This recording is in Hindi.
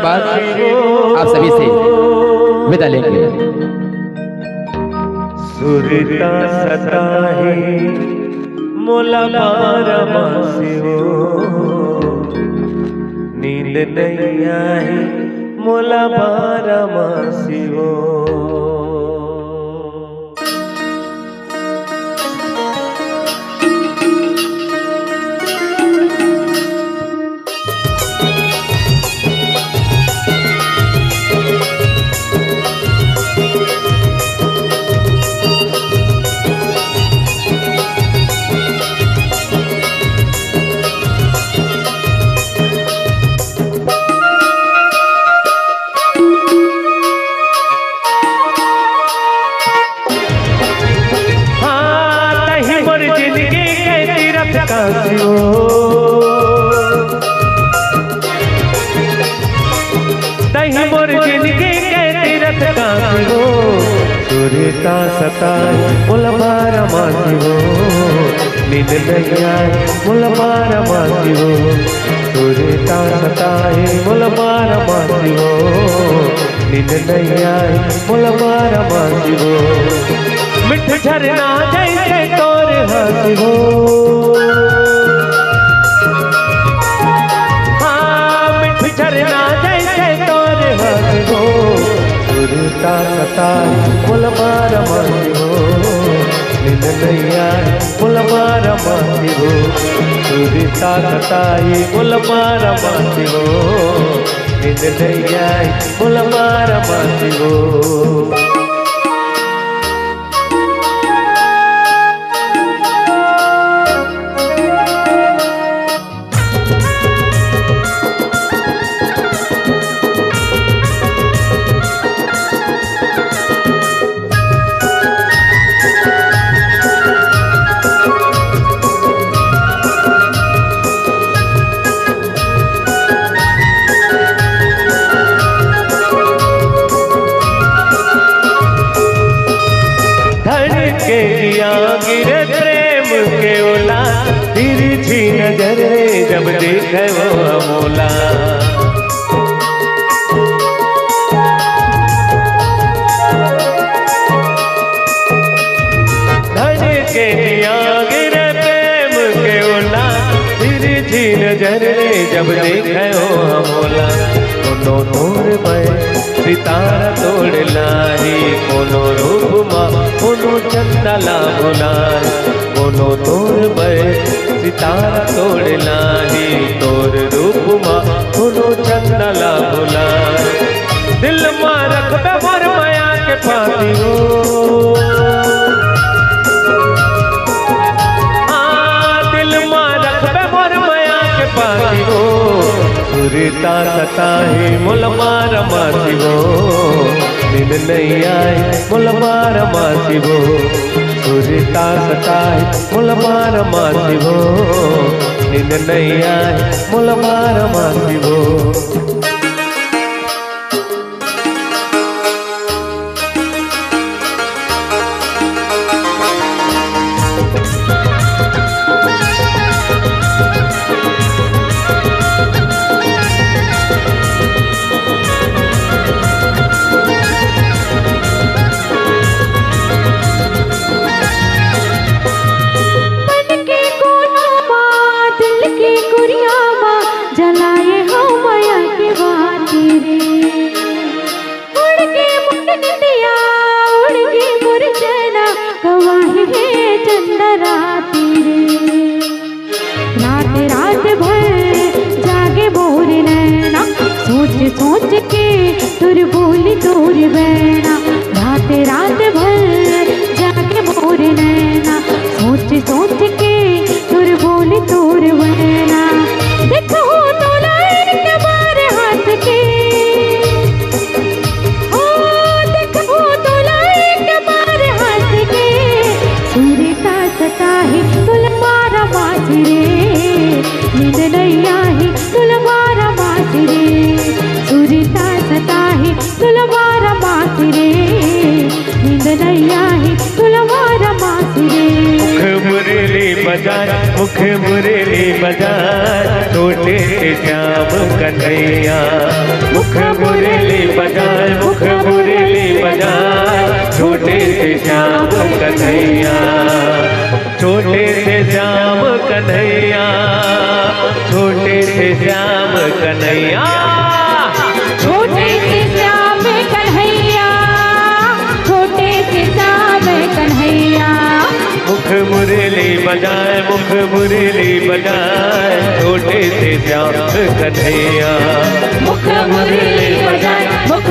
के बाद आप सभी से विदा लेंगे। सुरता सताही मोला बारमा सिवो, नींद नहीं आई मोला बारमा सिवो। दही मोर जिंदगी के तीरथ का सिवो, सुरता सताए मोला बारमा सिवो, नींद नहीं आई मोला बारमा सिवो। सुरता सताए मोला बारमा सिवो, नींद नहीं आई मोला बारमा सिवो। मिठ झरना जैसे तोर हसिवो, झरना जैसे तोर हसिवो। सुरता सताए मोला बारमा सिवो, नींद नहीं आई मोला बारमा सिवो। सुरता सताए मोला बारमा सिवो, नींद नहीं आई मोला बारमा सिवो। गिरे प्रेम के ओला, तिरछी नजर जब देखे वो अमोला। धन के दिया गिरे प्रेम के ओला, तिरछी नजर जब देखे वो अमोला। कोनो नूर में सितारा तोड़ लाई, कोनो रूप माँ कोनो चंदला भुलाई। कोनो तोर बे सितारा तोड़ लाई, तोर रूप माँ कोनो चंदला भुलाई। दिल माँ रख बे मोर माया के पाती हो, दिल माँ रख बे मोर माया के पाती हो। सुरता सताए मोला बारमा सिवो, नींद नहीं आई मोला बारमा सिवो। सुरता सताए मोला बारमा सिवो, नींद नहीं आई मोला बारमा सिवो। सोच के तुर बोली तोर बैना, रात रात भर जाके मोर नैना। सोच सोच के तुर बोली तोर बैना, देखो तो लाइन के बारे हाथ के, ओ देखो तो लाइन के बारे हाथ के। सुरता सताए तुल मारा बाजी रे, नींद नहीं आई तुल मारा बाजी रे। सुरता सताए तुल मारा बाजी रे, नींद नहीं आई तुल मारा बाजी रे। मुख मुरली बजाए मुख मुरली बजाए, छोटे श्याम कन्हैया। मुख मुख मुरली बजाए, मुख मुरली बजाए, छोटे से श्याम कन्हैया, छोटे से श्याम कन्हैया, छोटे से श्याम कन्हैया, छोटे से श्याम कन्हैया, छोटे से श्याम कन्हैया। मुख मुरली बजाए, मुख मुरली बजाए, छोटे से श्याम कन्हैया, मुख मुरली बजाए, मुख